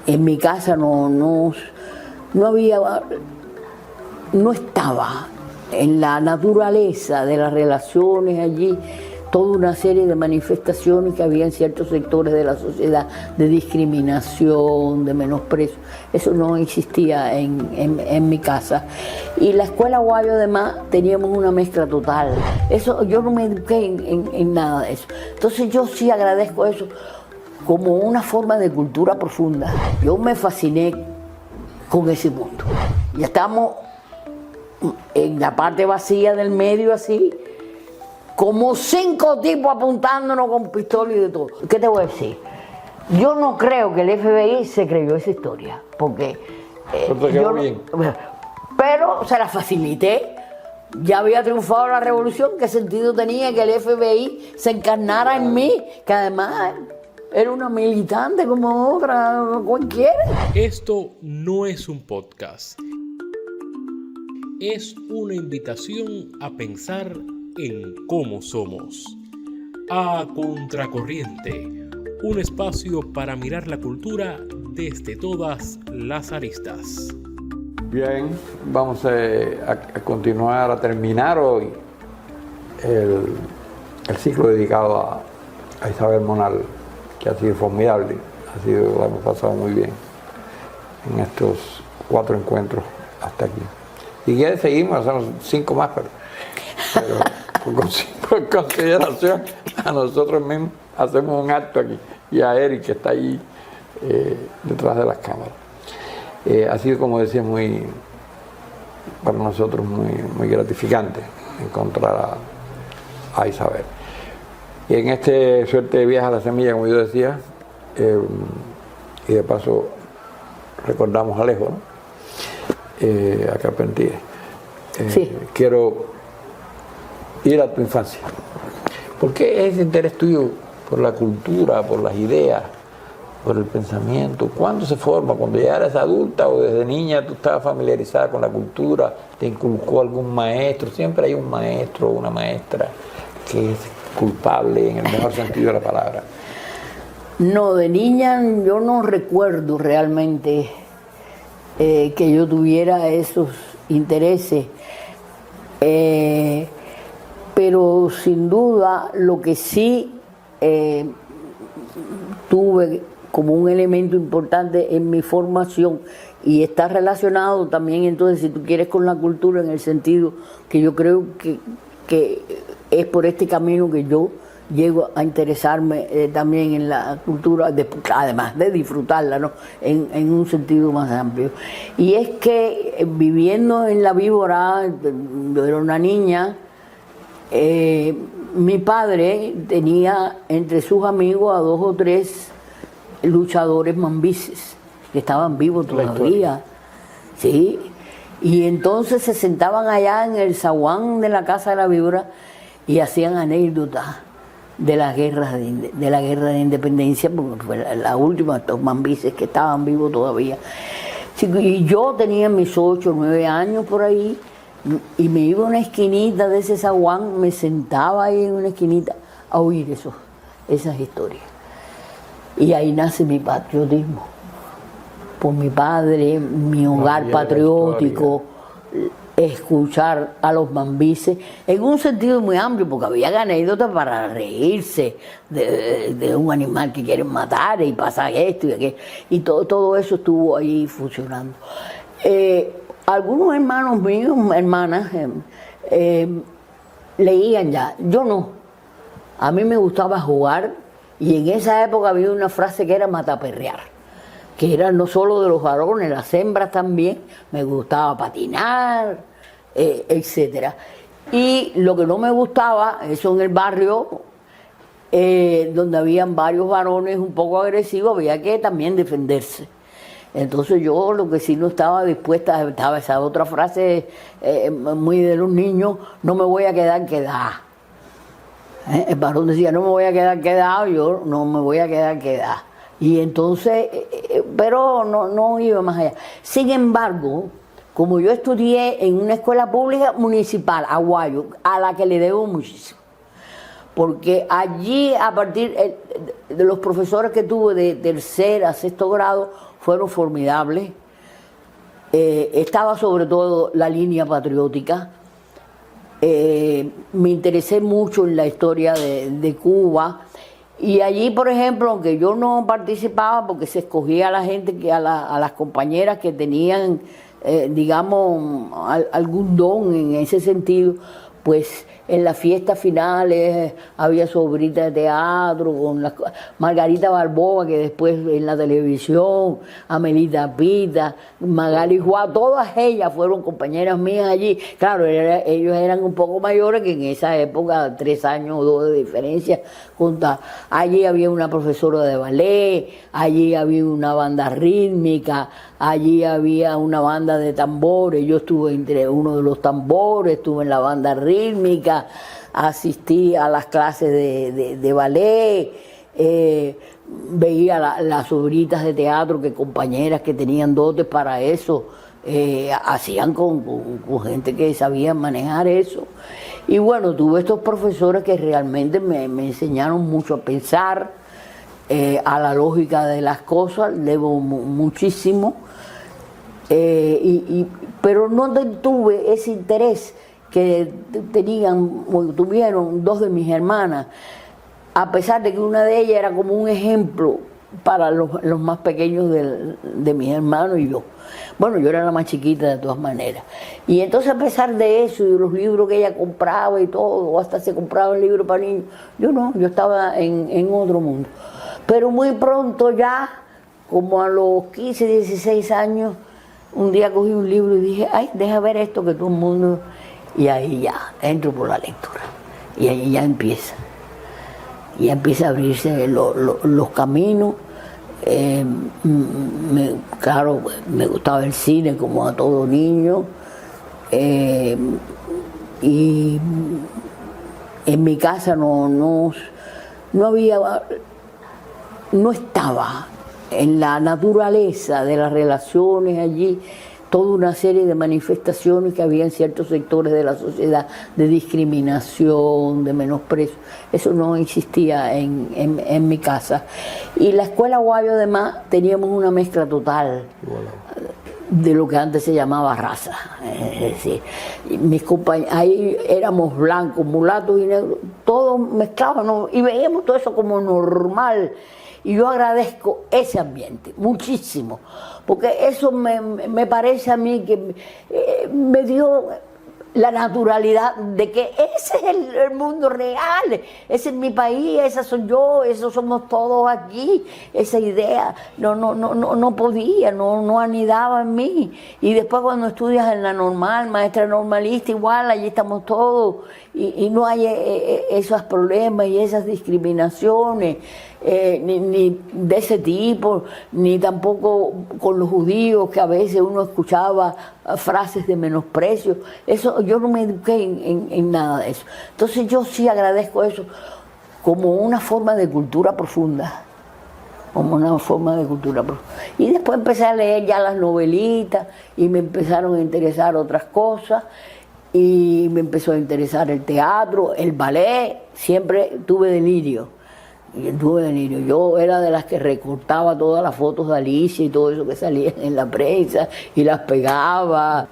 En mi casa no había, no estaba en la naturaleza de las relaciones allí toda una serie de manifestaciones que había en ciertos sectores de la sociedad, de discriminación, de menosprecio. Eso no existía en mi casa. Y la escuela Guayo, además, teníamos una mezcla total. Eso, yo no me eduqué en nada de eso. Entonces yo sí agradezco eso como una forma de cultura profunda. Yo me fasciné con ese mundo. Ya estamos en la parte vacía del medio así, como 5 tipos apuntándonos con pistola y de todo. ¿Qué te voy a decir? Yo no creo que el FBI se creyó esa historia, porque yo no, pero se la facilité. Ya había triunfado la revolución. ¿Qué sentido tenía que el FBI se encarnara en mí? Que además era una militante como otra cualquiera. Esto no es un podcast. Es una invitación a pensar en cómo somos. A Contracorriente, un espacio para mirar la cultura desde todas las aristas. Bien, vamos a continuar, a terminar hoy el ciclo dedicado a Isabel Monal, que ha sido formidable, lo hemos pasado muy bien en estos 4 encuentros hasta aquí. Si quieres seguimos, hacemos 5 más, pero por consideración a nosotros mismos hacemos un acto aquí, y a Eric, que está ahí detrás de las cámaras. Ha sido, como decía, para nosotros muy gratificante encontrar a Isabel. Y en este suerte de viaje a la semilla, como yo decía, y de paso recordamos a Alejo, ¿no? A Carpentier. Sí. Quiero ir a tu infancia. ¿Por qué ese interés tuyo por la cultura, por las ideas, por el pensamiento? ¿Cuándo se forma? ¿Cuando ya eras adulta o desde niña tú estabas familiarizada con la cultura? ¿Te inculcó algún maestro? Siempre hay un maestro o una maestra que es culpable en el mejor sentido de la palabra. No, de niña yo no recuerdo realmente que yo tuviera esos intereses. Pero sin duda lo que sí tuve como un elemento importante en mi formación, y está relacionado también, entonces, si tú quieres, con la cultura, en el sentido que yo creo que es por este camino que yo llego a interesarme también en la cultura, además de disfrutarla, ¿no? En un sentido más amplio. Y es que viviendo en la víbora, yo era una niña, mi padre tenía entre sus amigos a 2 o 3 luchadores mambises que estaban vivos todavía, ¿sí? Y entonces se sentaban allá en el zaguán de la casa de la víbora y hacían anécdotas de las guerras de la guerra de independencia, porque fue la última, estos mambises que estaban vivos todavía. Y yo tenía mis 8 o 9 años por ahí, y me iba a una esquinita de ese zaguán, me sentaba ahí en una esquinita a oír esas historias. Y ahí nace mi patriotismo, por mi padre, mi hogar patriótico, escuchar a los mambises, en un sentido muy amplio, porque había anécdotas para reírse de un animal que quieren matar y pasa esto y aquello, y todo eso estuvo ahí funcionando. Algunos hermanos míos, hermanas, leían ya, yo no. A mí me gustaba jugar, y en esa época había una frase que era mataperrear, que era no solo de los varones, las hembras también. Me gustaba patinar, etcétera. Y lo que no me gustaba, eso en el barrio, donde habían varios varones un poco agresivos, había que también defenderse. Entonces yo lo que sí no estaba dispuesta, estaba esa otra frase muy de los niños, no me voy a quedar quedada. El varón decía, no me voy a quedar quedado, yo no me voy a quedar quedada. Y entonces, pero no iba más allá. Sin embargo, como yo estudié en una escuela pública municipal, Aguayo, a la que le debo muchísimo, porque allí, a partir de los profesores que tuve de 3er a 6º grado, fueron formidables. Estaba sobre todo la línea patriótica. Me interesé mucho en la historia de Cuba. Y allí, por ejemplo, aunque yo no participaba porque se escogía a la gente, a las compañeras que tenían, digamos, algún don en ese sentido, pues en las fiestas finales había su obrita de teatro, con Margarita Balboa, que después en la televisión, Amelita Pita, Magali Juá, todas ellas fueron compañeras mías allí. Claro, ellos eran un poco mayores que en esa época, 3 años o 2 de diferencia. Allí había una profesora de ballet, allí había una banda rítmica, allí había una banda de tambores. Yo estuve entre uno de los tambores, estuve en la banda rítmica, asistí a las clases de ballet, veía las obritas de teatro que compañeras que tenían dotes para eso hacían con gente que sabía manejar eso. Y bueno, tuve estos profesores que realmente me enseñaron mucho a pensar, a la lógica de las cosas, debo muchísimo, pero no tuve ese interés que tuvieron 2 de mis hermanas, a pesar de que una de ellas era como un ejemplo para los más pequeños de mis hermanos y yo. Bueno, yo era la más chiquita de todas maneras. Y entonces, a pesar de eso y de los libros que ella compraba y todo, hasta se compraba el libro para niños, yo no, yo estaba en otro mundo. Pero muy pronto ya, como a los 15, 16 años, un día cogí un libro y dije, ay, deja ver esto que todo el mundo... Y ahí ya entro por la lectura. Y ahí ya empieza. Ya empieza a abrirse los caminos. Claro, me gustaba el cine como a todo niño. Y en mi casa no estaba en la naturaleza de las relaciones allí toda una serie de manifestaciones que había en ciertos sectores de la sociedad, de discriminación, de menosprecio. Eso no existía en mi casa. Y la escuela Guayo, además, teníamos una mezcla total de lo que antes se llamaba raza. Es decir, mis compañeros, ahí éramos blancos, mulatos y negros, todos mezclados, ¿no? Y veíamos todo eso como normal. Y yo agradezco ese ambiente, muchísimo, porque eso me parece a mí que me dio la naturalidad de que ese es el mundo real, ese es mi país, esa soy yo, esos somos todos aquí. Esa idea no podía, no anidaba en mí. Y después cuando estudias en la normal, maestra normalista, igual, allí estamos todos, y no hay esos problemas y esas discriminaciones, ni de ese tipo, ni tampoco con los judíos, que a veces uno escuchaba frases de menosprecio. Eso, yo no me eduqué en nada de eso. Entonces yo sí agradezco eso como una forma de cultura profunda. Como una forma de cultura profunda. Y después empecé a leer ya las novelitas y me empezaron a interesar otras cosas. Y me empezó a interesar el teatro, el ballet. Siempre tuve delirio. Yo era de las que recortaba todas las fotos de Alicia y todo eso que salía en la prensa y las pegaba.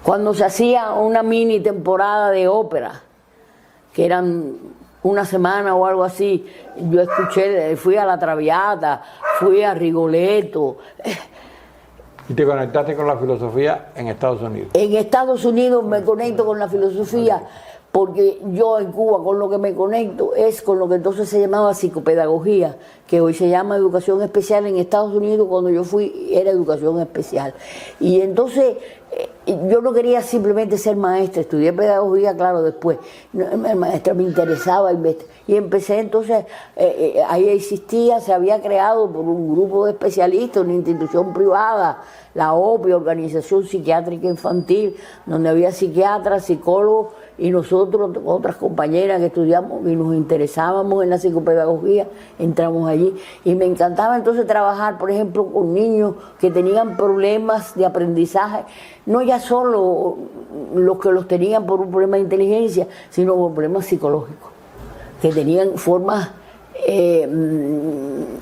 Cuando se hacía una mini temporada de ópera, que eran una semana o algo así, yo fui a La Traviata, fui a Rigoletto. ¿Y te conectaste con la filosofía en Estados Unidos? En Estados Unidos me conecto con la filosofía, porque yo en Cuba con lo que me conecto es con lo que entonces se llamaba psicopedagogía, que hoy se llama educación especial. En Estados Unidos cuando yo fui era educación especial. Y entonces yo no quería simplemente ser maestra, estudié pedagogía, claro, después. Maestra me interesaba y empecé entonces, ahí existía, se había creado por un grupo de especialistas, una institución privada, la OPI, Organización Psiquiátrica Infantil, donde había psiquiatras, psicólogos, y nosotros, otras compañeras que estudiamos y nos interesábamos en la psicopedagogía, entramos allí. Y me encantaba entonces trabajar, por ejemplo, con niños que tenían problemas de aprendizaje, no ya solo los que los tenían por un problema de inteligencia, sino por problemas psicológicos, que tenían formas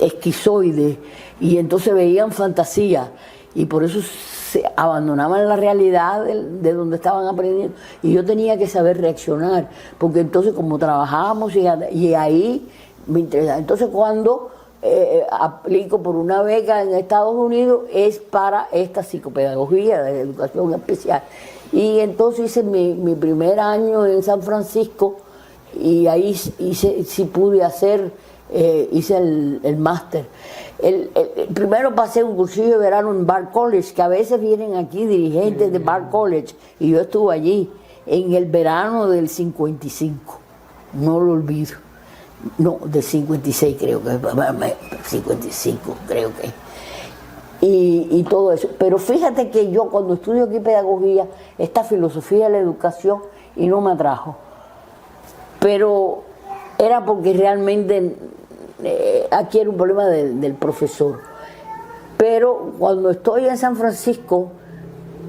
esquizoides, y entonces veían fantasía, y por eso se abandonaban la realidad de donde estaban aprendiendo, y yo tenía que saber reaccionar, porque entonces como trabajábamos y ahí me interesaba. Entonces cuando aplico por una beca en Estados Unidos es para esta psicopedagogía de educación especial, y entonces hice mi primer año en San Francisco, y ahí sí pude hacer, hice el máster. Primero pasé un cursillo de verano en Bard College, que a veces vienen aquí dirigentes de Bard College, y yo estuve allí en el verano del 55, no lo olvido, no, del 56 creo que, 55 creo que, y todo eso. Pero fíjate que yo cuando estudio aquí pedagogía, esta filosofía de la educación, y no me atrajo, pero era porque realmente aquí era un problema del profesor. Pero cuando estoy en San Francisco,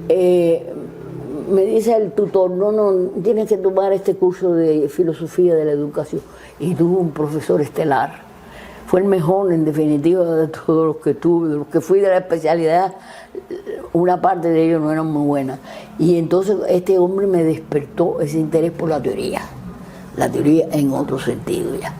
me dice el tutor, no, tienes que tomar este curso de filosofía de la educación. Y tuve un profesor estelar. Fue el mejor, en definitiva, de todos los que tuve, de los que fui de la especialidad. Una parte de ellos no eran muy buenas. Y entonces este hombre me despertó ese interés por la teoría en otro sentido ya.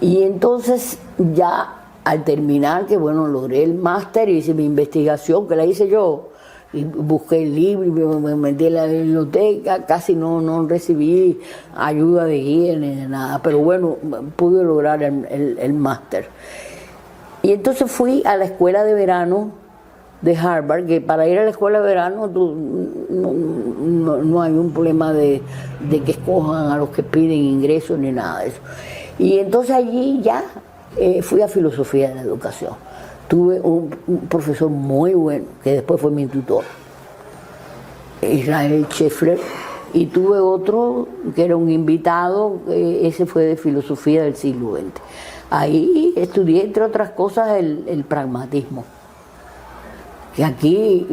Y entonces ya al terminar, que bueno, logré el máster, hice mi investigación, que la hice yo, y busqué el libro, me metí en la biblioteca, casi no recibí ayuda de guía ni de nada, pero bueno, pude lograr el máster. Y entonces fui a la escuela de verano de Harvard, que para ir a la escuela de verano no hay un problema de que escojan a los que piden ingresos ni nada de eso. Y entonces allí ya fui a filosofía de la educación. Tuve un profesor muy bueno, que después fue mi tutor, Israel Scheffler, y tuve otro que era un invitado, ese fue de filosofía del siglo XX. Ahí estudié, entre otras cosas, el pragmatismo, que aquí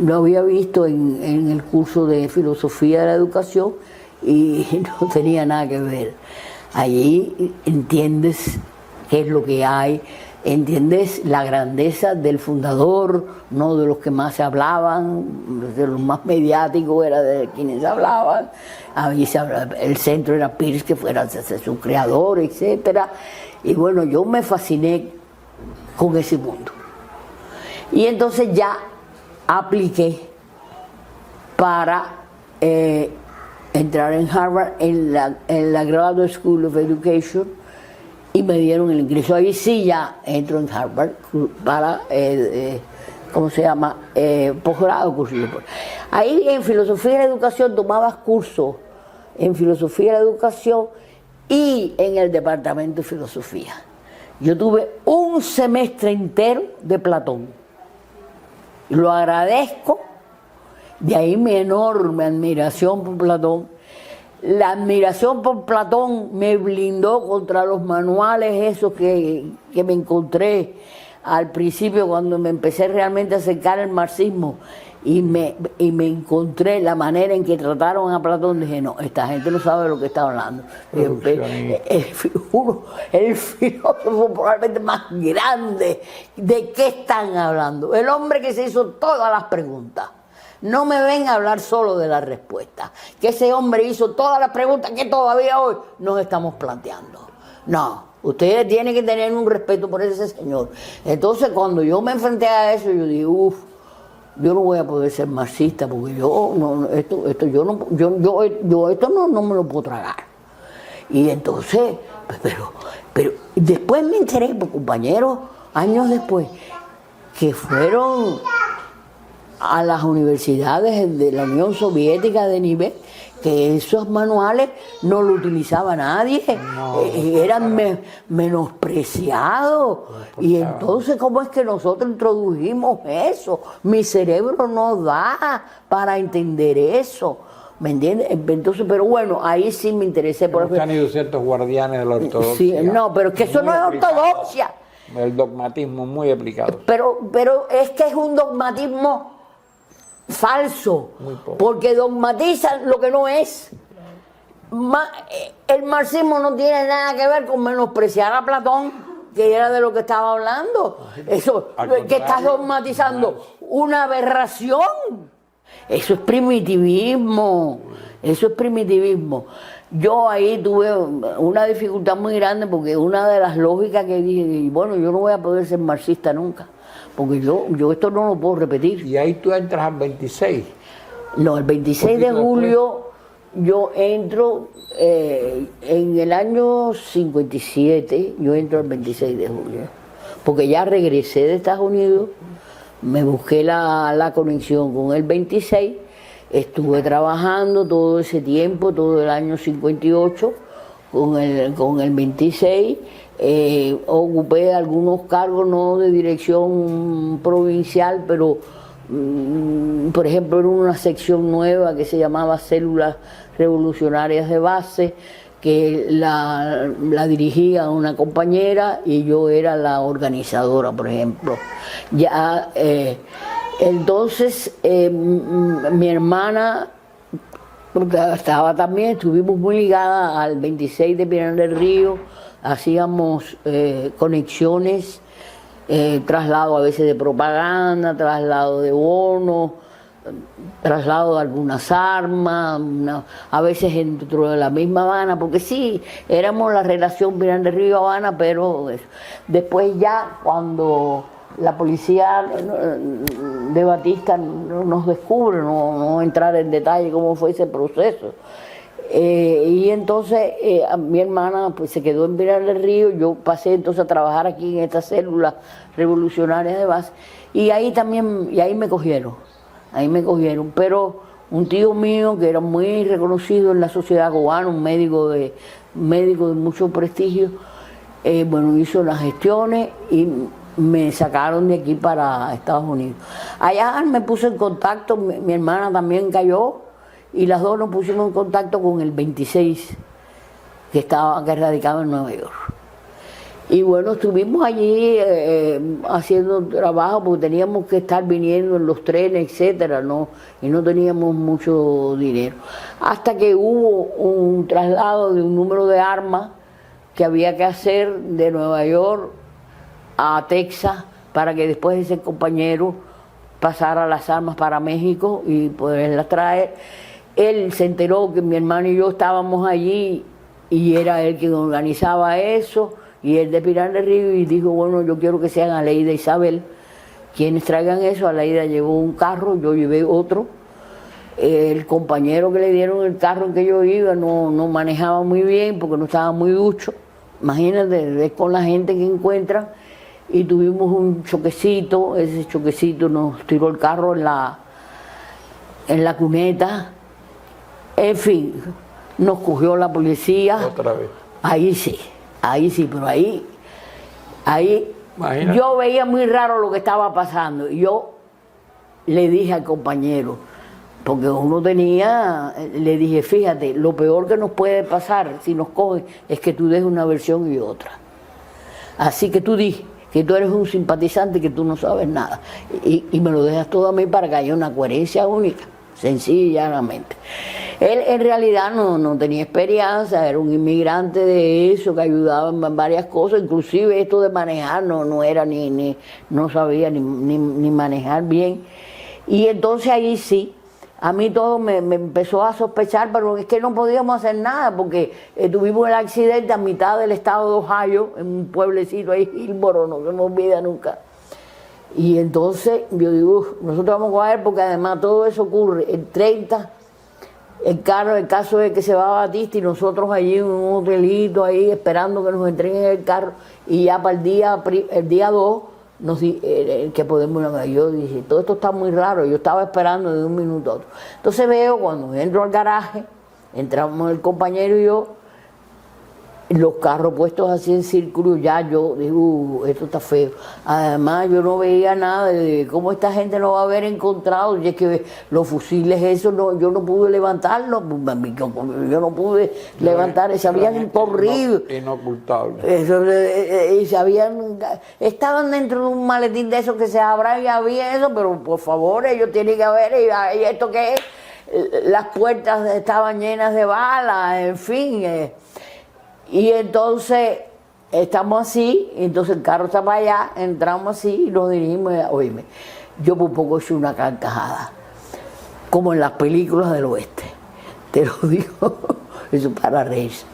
lo había visto en el curso de filosofía de la educación y no tenía nada que ver. Allí entiendes qué es lo que hay, entiendes la grandeza del fundador, no de los que más se hablaban, de los más mediáticos era de quienes hablaban. Ahí el centro era Peirce, que fuera su creador, etcétera. Y bueno, yo me fasciné con ese mundo. Y entonces ya apliqué para entrar en Harvard, en la Graduate School of Education, y me dieron el ingreso. Ahí sí ya entro en Harvard para, ¿cómo se llama? Posgrado, curso. Ahí en filosofía de la educación tomabas cursos en filosofía de la educación y en el departamento de filosofía. Yo tuve un semestre entero de Platón. Lo agradezco, de ahí mi enorme admiración por Platón. La admiración por Platón me blindó contra los manuales esos que me encontré al principio cuando me empecé realmente a acercar al marxismo y me encontré la manera en que trataron a Platón. Dije, no, esta gente no sabe de lo que está hablando. El filósofo probablemente más grande, ¿de qué están hablando? El hombre que se hizo todas las preguntas. No me ven a hablar solo de la respuesta. Que ese hombre hizo todas las preguntas que todavía hoy nos estamos planteando. No, ustedes tienen que tener un respeto por ese señor. Entonces, cuando yo me enfrenté a eso, yo dije, yo no voy a poder ser marxista porque yo esto no me lo puedo tragar. Y entonces, pero después me enteré, por compañeros, años después, que fueron a las universidades de la Unión Soviética de nivel, que esos manuales no lo utilizaba nadie, eran menospreciados. Y entonces, ¿cómo es que nosotros introdujimos eso? Mi cerebro no da para entender eso, ¿me entiendes? Entonces, pero bueno, ahí sí me interesé. Han ido ciertos guardianes de la ortodoxia. Sí, no, pero es que eso no es ortodoxia. El dogmatismo muy aplicado. Pero es que es un dogmatismo falso, porque dogmatizan lo que no es. el marxismo no tiene nada que ver con menospreciar a Platón, que era de lo que estaba hablando. Eso, que estás dogmatizando una aberración. Eso es primitivismo. Eso es primitivismo. Yo ahí tuve una dificultad muy grande porque una de las lógicas que dije, bueno, yo no voy a poder ser marxista nunca, porque yo esto no lo puedo repetir. Y ahí tú entras al 26. No, el 26 de julio yo entro en el año 57, yo entro el 26 de julio, porque ya regresé de Estados Unidos, me busqué la conexión con el 26, estuve trabajando todo ese tiempo, todo el año 58, con el 26, ocupé algunos cargos no de dirección provincial, pero por ejemplo en una sección nueva que se llamaba Células Revolucionarias de Base, que la dirigía una compañera y yo era la organizadora, por ejemplo. Ya entonces mi hermana estaba también, estuvimos muy ligadas al 26 de Pinar del Río, hacíamos conexiones, traslado a veces de propaganda, traslado de bonos, traslado de algunas armas, a veces dentro de la misma Habana, porque sí, éramos la relación Pinar del Río-Habana, pero después ya cuando la policía de Batista nos descubre, no entrar en detalle cómo fue ese proceso. Y entonces mi hermana pues se quedó en Pinar del Río, yo pasé entonces a trabajar aquí en estas células revolucionarias de base, y ahí me cogieron, pero un tío mío que era muy reconocido en la sociedad cubana, un médico de mucho prestigio, bueno, hizo las gestiones y me sacaron de aquí para Estados Unidos. Allá me puse en contacto, mi hermana también cayó, y las dos nos pusimos en contacto con el 26, que radicaba en Nueva York. Y bueno, estuvimos allí haciendo trabajo porque teníamos que estar viniendo en los trenes, etcétera, ¿no? Y no teníamos mucho dinero. Hasta que hubo un traslado de un número de armas que había que hacer de Nueva York a Texas para que después ese compañero pasara las armas para México y poderlas traer. Él se enteró que mi hermano y yo estábamos allí y era él quien organizaba eso, y él de Pinar del Río, y dijo, bueno, yo quiero que sean Aleida e Isabel quienes traigan eso. Aleida llevó un carro, yo llevé otro. El compañero que le dieron el carro en que yo iba no manejaba muy bien porque no estaba muy ducho. Imagínate, es con la gente que encuentran, y tuvimos un choquecito, ese choquecito nos tiró el carro en la cuneta. En fin, nos cogió la policía. Otra vez. Ahí sí, pero ahí Imagínate. yo veía muy raro lo que estaba pasando. Y yo le dije al compañero, porque le dije, fíjate, lo peor que nos puede pasar si nos cogen es que tú des una versión y otra. Así que tú di que tú eres un simpatizante, que tú no sabes nada. Y me lo dejas todo a mí para que haya una coherencia única. Sencillamente. Él en realidad no tenía experiencia, era un inmigrante de eso, que ayudaba en varias cosas, inclusive esto de manejar no era no sabía ni manejar bien. Y entonces ahí sí, a mí todo me empezó a sospechar, pero es que no podíamos hacer nada, porque tuvimos el accidente a mitad del estado de Ohio, en un pueblecito ahí, Hillsboro, no se me olvida nunca. Y entonces yo digo, nosotros vamos a ver, porque además todo eso ocurre el 30, el caso es que se va a Batista y nosotros allí en un hotelito ahí esperando que nos entreguen el carro, y ya para el día 2 que podemos ir. Yo dije, todo esto está muy raro, yo estaba esperando de un minuto a otro. Entonces veo, cuando entro al garaje, entramos el compañero y yo, los carros puestos así en círculo, ya yo digo, esto está feo. Además yo no veía nada de cómo esta gente no va a haber encontrado, y es que los fusiles esos, yo no pude levantarlos, yo no pude levantar, se habían corrido. Inocultables. Estaban dentro de un maletín de esos que se abra, y había eso, pero por favor, ellos tienen que haber, y esto qué es. las puertas estaban llenas de balas, en fin. Y entonces estamos así, entonces el carro está para allá, entramos así y nos dirigimos, oíme, yo por poco hice una carcajada, como en las películas del oeste, te lo digo, eso para reírse.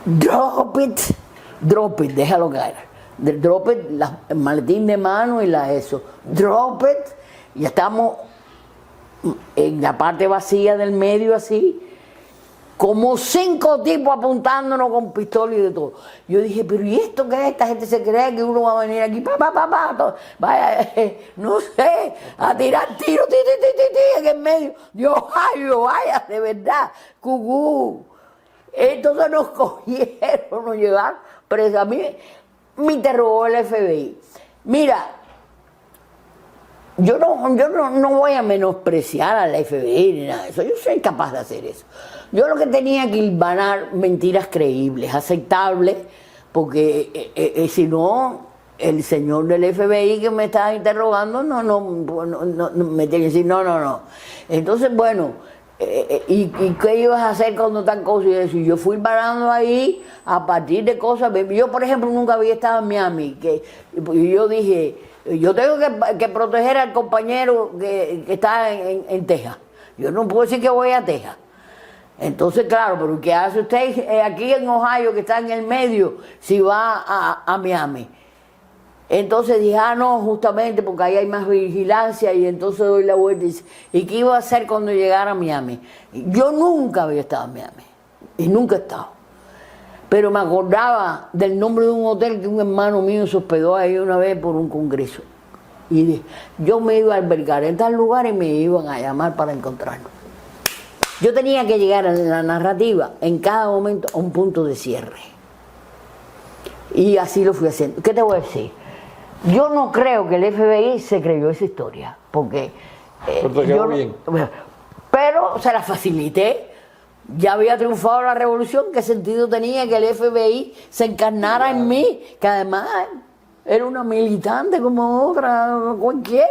Drop it, déjalo caer. Drop it, el maletín de mano y eso. Drop it, ya estamos en la parte vacía del medio así, como 5 tipos apuntándonos con pistola y de todo. Yo dije, pero ¿y esto qué es? Esta gente se cree que uno va a venir aquí, vaya, no sé, a tirar tiros, en el medio. Dios, vaya, de verdad, cucú. Entonces nos cogieron, nos llevaron presos. A mí me interrogó el FBI. Mira, yo no voy a menospreciar a la FBI ni nada de eso. Yo soy capaz de hacer eso. Yo lo que tenía que hilvanar mentiras creíbles, aceptables, porque si no, el señor del FBI que me estaba interrogando no me tiene que decir no. Entonces, bueno, ¿y qué ibas a hacer cuando tal cosa? Y eso, yo fui hilvanando ahí a partir de cosas. Yo, por ejemplo, nunca había estado en Miami. Y yo dije, yo tengo que proteger al compañero que está en Texas. Yo no puedo decir que voy a Texas. Entonces, claro, pero ¿qué hace usted aquí en Ohio, que está en el medio, si va a Miami? Entonces dije, no, justamente porque ahí hay más vigilancia, y entonces doy la vuelta y dice, ¿y qué iba a hacer cuando llegara a Miami? Yo nunca había estado en Miami, y nunca he estado. Pero me acordaba del nombre de un hotel que un hermano mío se hospedó ahí una vez por un congreso. Y dije, yo me iba a albergar en tal lugar y me iban a llamar para encontrarnos. Yo tenía que llegar a la narrativa en cada momento a un punto de cierre. Y así lo fui haciendo. ¿Qué te voy a decir? Yo no creo que el FBI se creyó esa historia, porque bien. Pero se la facilité. Ya había triunfado la revolución. ¿Qué sentido tenía que el FBI se encarnara en mí? Que además era una militante como otra cualquiera.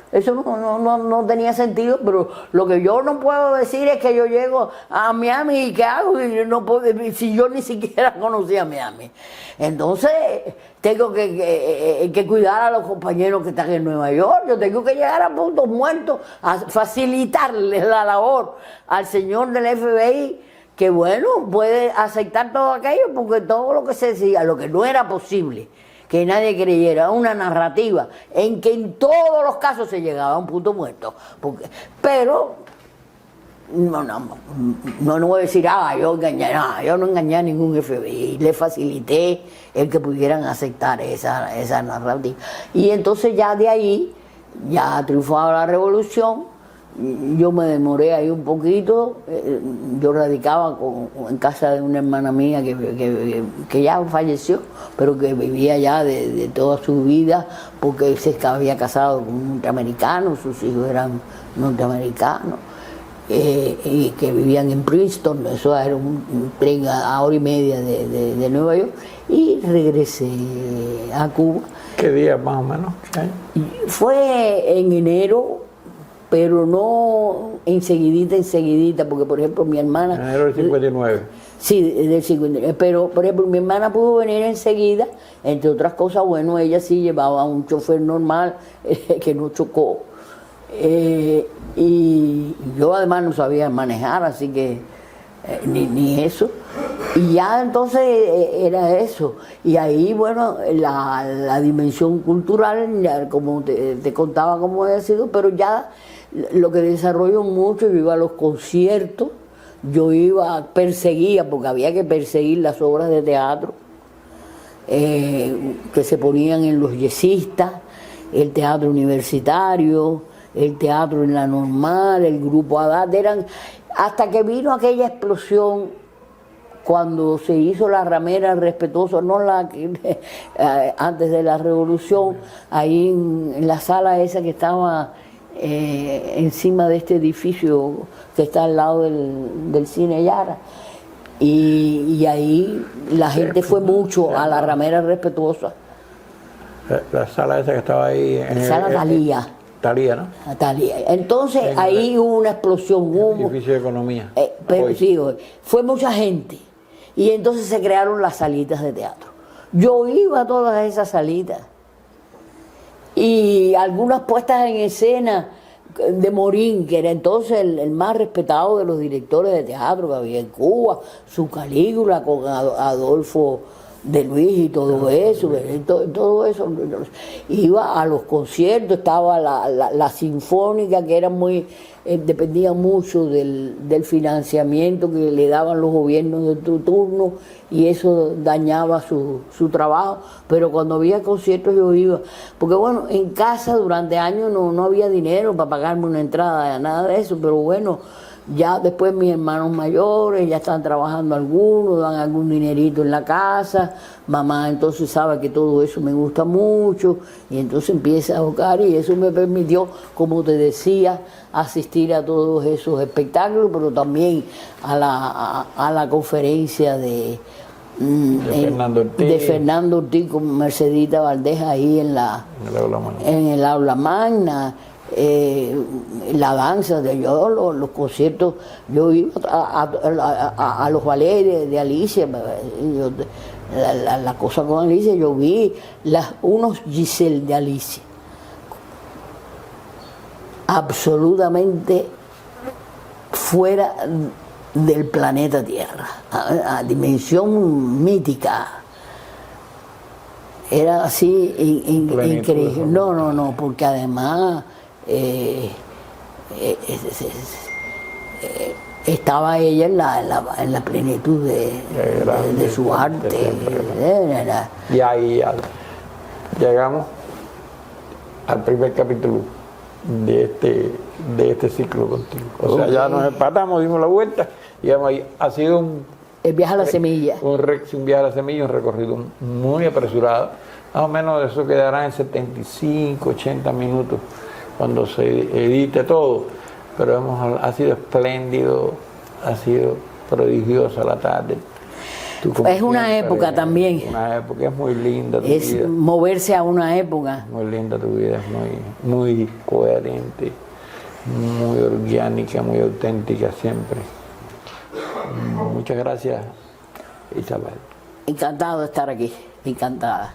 Eso no tenía sentido, pero lo que yo no puedo decir es que yo llego a Miami y ¿qué hago? Y no puedo, si yo ni siquiera conocía Miami. Entonces, tengo que cuidar a los compañeros que están en Nueva York. Yo tengo que llegar a puntos muertos, a facilitarle la labor al señor del FBI, que bueno, puede aceptar todo aquello, porque todo lo que se decía, lo que no era posible que nadie creyera, una narrativa en que en todos los casos se llegaba a un punto muerto. Pero no voy a decir, yo engañé, yo no engañé a ningún FBI, le facilité el que pudieran aceptar esa narrativa. Y entonces ya de ahí, ya ha triunfado la revolución. Yo me demoré ahí un poquito. Yo radicaba en casa de una hermana mía que ya falleció, pero que vivía ya de toda su vida, porque se había casado con un norteamericano, sus hijos eran norteamericanos, y que vivían en Princeton. Eso era un tren a hora y media de Nueva York, y regresé a Cuba. ¿Qué día más o menos? Fue en enero, pero no enseguidita, porque por ejemplo mi hermana... En enero del 59. Sí, del 59, pero por ejemplo mi hermana pudo venir enseguida, entre otras cosas, bueno, ella sí llevaba un chofer normal que no chocó, y yo además no sabía manejar, así que ni eso. Y ya entonces era eso. Y ahí, bueno, la dimensión cultural, ya, como te contaba cómo había sido, pero ya lo que desarrolló mucho, yo iba a los conciertos, perseguía, porque había que perseguir las obras de teatro que se ponían en los yesistas, el teatro universitario, el teatro en la Normal, el grupo Haddad, hasta que vino aquella explosión cuando se hizo la ramera respetuosa, no la que antes de la revolución, ahí en la sala esa que estaba encima de este edificio que está al lado del cine Yara. Y ahí la gente fue mucho a la ramera respetuosa. La sala esa que estaba ahí. La sala Talía. Talía, ¿no? Talía. Entonces En ahí hubo una explosión, hubo, Edificio de Economía. pero Hoy. sí, fue mucha gente. Y entonces se crearon las salitas de teatro. Yo iba a todas esas salitas. Y algunas puestas en escena de Morín, que era entonces el más respetado de los directores de teatro que había en Cuba, su Calígula con Adolfo de Luis y todo eso, todo eso. Iba a los conciertos, estaba la sinfónica, que era muy, dependía mucho del financiamiento que le daban los gobiernos de turno, y eso dañaba su trabajo, pero cuando había conciertos yo iba, porque bueno, en casa durante años no había dinero para pagarme una entrada, nada de eso, pero bueno, ya después mis hermanos mayores ya están trabajando algunos, dan algún dinerito en la casa, mamá entonces sabe que todo eso me gusta mucho, y entonces empieza a tocar, y eso me permitió, como te decía, asistir a todos esos espectáculos, pero también a la conferencia de Fernando Ortiz con Mercedita Valdés ahí en el aula magna. La danza, los conciertos, yo iba a los ballets de Alicia, la cosa con Alicia, yo vi unos Giselle de Alicia, absolutamente fuera del planeta Tierra, a dimensión mítica. Era así increíble. No, porque además estaba ella en la plenitud de su arte. Y ahí llegamos al primer capítulo de este ciclo contigo. O sea, ya nos empatamos, dimos la vuelta y ahí ha sido el viaje a la semilla. Un viaje a la semilla, un recorrido muy apresurado. Más o menos eso quedará en 75, 80 minutos cuando se edite todo. Pero ha sido espléndido, ha sido prodigiosa la tarde. Es una época también. Una época, es muy linda tu es vida. Moverse a una época. Muy linda tu vida, es muy coherente, muy orgánica, muy auténtica siempre. Muchas gracias, Isabel. Encantado de estar aquí, encantada.